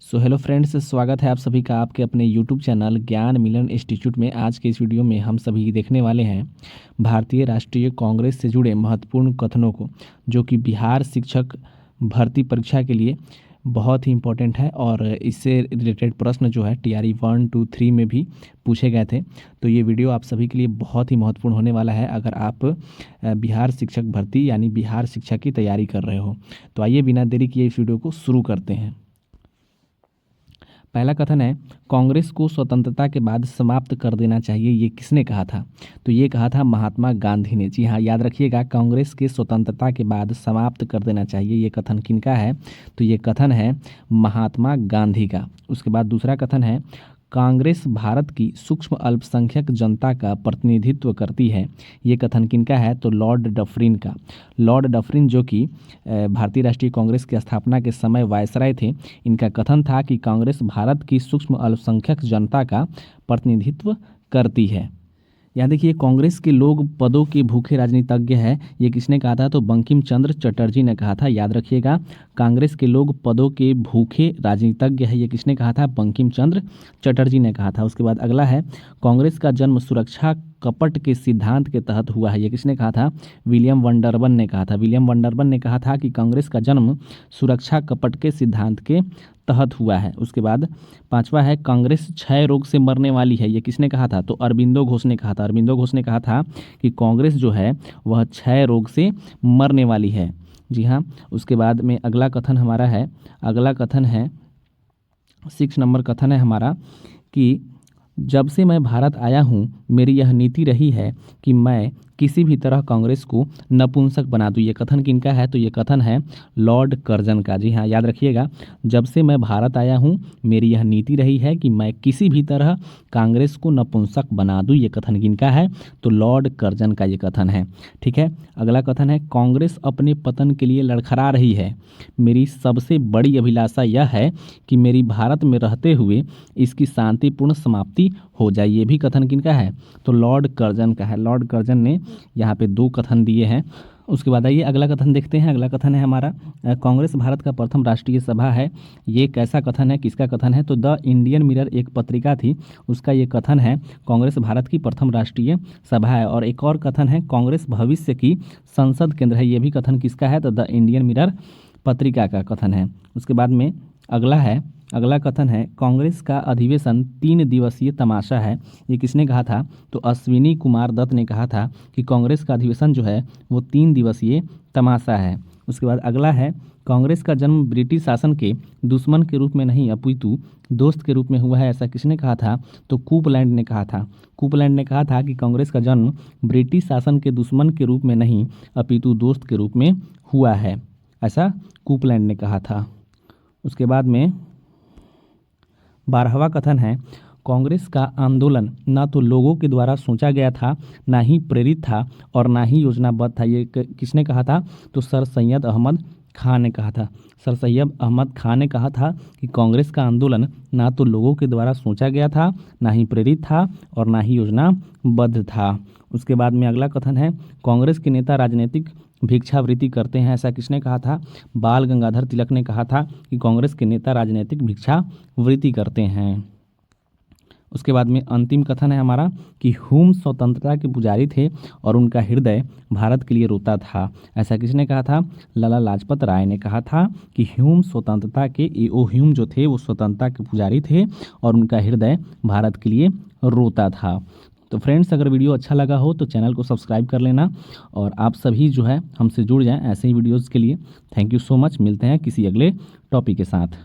So hello friends, स्वागत है आप सभी का आपके अपने यूट्यूब चैनल ज्ञान मिलन इंस्टीट्यूट में। आज के इस वीडियो में हम सभी देखने वाले हैं भारतीय राष्ट्रीय कांग्रेस से जुड़े महत्वपूर्ण कथनों को, जो कि बिहार शिक्षक भर्ती परीक्षा के लिए बहुत ही इम्पोर्टेंट है और इससे रिलेटेड प्रश्न जो है TRE 1, 2, 3 में भी पूछे गए थे। तो ये वीडियो आप सभी के लिए बहुत ही महत्वपूर्ण होने वाला है अगर आप बिहार शिक्षक भर्ती यानी बिहार शिक्षा की तैयारी कर रहे हो। तो आइए बिना देरी किए इस वीडियो को शुरू करते हैं। पहला कथन है, कांग्रेस को स्वतंत्रता के बाद समाप्त कर देना चाहिए। ये किसने कहा था? तो ये कहा था महात्मा गांधी ने। जी हाँ, याद रखिएगा, कांग्रेस के स्वतंत्रता के बाद समाप्त कर देना चाहिए, ये कथन किनका है? तो ये कथन है महात्मा गांधी का। उसके बाद दूसरा कथन है, कांग्रेस भारत की सूक्ष्म अल्पसंख्यक जनता का प्रतिनिधित्व करती है। ये कथन किनका है? तो लॉर्ड डफरिन का। लॉर्ड डफरिन जो कि भारतीय राष्ट्रीय कांग्रेस की स्थापना के समय वायसराय थे, इनका कथन था कि कांग्रेस भारत की सूक्ष्म अल्पसंख्यक जनता का प्रतिनिधित्व करती है। यहाँ देखिए, कांग्रेस के लोग पदों के भूखे राजनीतिज्ञ है, ये किसने कहा था? तो बंकिम चंद्र चटर्जी ने कहा था। याद रखिएगा, कांग्रेस के लोग पदों के भूखे राजनीतिज्ञ है, ये किसने कहा था? बंकिम चंद्र चटर्जी ने कहा था। उसके बाद अगला है, कांग्रेस का जन्म सुरक्षा कपट के सिद्धांत के तहत हुआ है, ये किसने कहा था? विलियम वंडरबन ने कहा था। विलियम वंडरबन ने कहा था कि कांग्रेस का जन्म सुरक्षा कपट के सिद्धांत के तहत हुआ है। उसके बाद पांचवा है, कांग्रेस क्षय रोग से मरने वाली है, ये किसने कहा था? तो अरबिंदो घोष ने कहा था। अरबिंदो घोष ने कहा था कि कांग्रेस जो है वह क्षय रोग से मरने वाली है। जी हाँ। उसके बाद में अगला कथन हमारा है, अगला कथन है 6 नंबर कथन है हमारा कि जब से मैं भारत आया हूँ मेरी यह नीति रही है कि मैं किसी भी तरह कांग्रेस को नपुंसक बना दूँ। ये कथन किनका है? तो ये कथन है लॉर्ड कर्जन का। जी हाँ, याद रखिएगा, जब से मैं भारत आया हूँ मेरी यह नीति रही है कि मैं किसी भी तरह कांग्रेस को नपुंसक बना दूँ। ये कथन किनका है? तो लॉर्ड कर्जन का ये कथन है। ठीक है। अगला कथन है, कांग्रेस अपने पतन के लिए लड़खड़ा रही है। मेरी सबसे बड़ी अभिलाषा यह है कि मेरी भारत में रहते हुए इसकी शांतिपूर्ण समाप्ति हो जाए। ये भी कथन किनका है? तो लॉर्ड कर्जन का है। लॉर्ड कर्जन ने यहाँ पे 2 कथन दिए हैं। उसके बाद आइए अगला कथन देखते हैं। अगला कथन है हमारा, कांग्रेस भारत का प्रथम राष्ट्रीय सभा है। ये कैसा कथन है, किसका कथन है? तो द इंडियन मिरर एक पत्रिका थी, उसका ये कथन है कांग्रेस भारत की प्रथम राष्ट्रीय सभा है। और एक और कथन है, कांग्रेस भविष्य की संसद केंद्र है। ये भी कथन किसका है? तो द इंडियन मिरर पत्रिका का कथन है। उसके बाद में अगला कथन है, कांग्रेस का अधिवेशन 3 दिवसीय तमाशा है। ये किसने कहा था? तो अश्विनी कुमार दत्त ने कहा था कि कांग्रेस का अधिवेशन जो है वो 3 दिवसीय तमाशा है। उसके बाद अगला है, कांग्रेस का जन्म ब्रिटिश शासन के दुश्मन के रूप में नहीं अपितु दोस्त के रूप में हुआ है। ऐसा किसने कहा था? तो कूपलैंड ने कहा था। कूपलैंड ने कहा था कि कांग्रेस का जन्म ब्रिटिश शासन के दुश्मन के रूप में नहीं अपितु दोस्त के रूप में हुआ है, ऐसा कूपलैंड ने कहा था। उसके बाद में 12वां कथन है, कांग्रेस का आंदोलन ना तो लोगों के द्वारा सोचा गया था, ना ही प्रेरित था और ना ही योजनाबद्ध था। ये किसने कहा था? तो सर सैयद अहमद खान ने कहा था। सर सैयद अहमद खान ने कहा था कि कांग्रेस का आंदोलन ना तो लोगों के द्वारा सोचा गया था, ना ही प्रेरित था और ना ही योजनाबद्ध था। उसके बाद में अगला कथन है, कांग्रेस के नेता राजनीतिक भिक्षावृत्ति करते हैं। ऐसा किसने कहा था? बाल गंगाधर तिलक ने कहा था कि कांग्रेस के नेता राजनीतिक भिक्षावृत्ति करते हैं। उसके बाद में अंतिम कथन है हमारा कि हुम स्वतंत्रता के पुजारी थे और उनका हृदय भारत के लिए रोता था। ऐसा किसने कहा था? लाला लाजपत राय ने कहा था कि ह्यूम स्वतंत्रता के ह्यूम जो थे वो स्वतंत्रता के पुजारी थे और उनका हृदय भारत के लिए रोता था। तो फ्रेंड्स, अगर वीडियो अच्छा लगा हो तो चैनल को सब्सक्राइब कर लेना और आप सभी जो है हमसे जुड़ जाएं ऐसे ही वीडियोज़ के लिए। Thank you so much. मिलते हैं किसी अगले टॉपिक के साथ।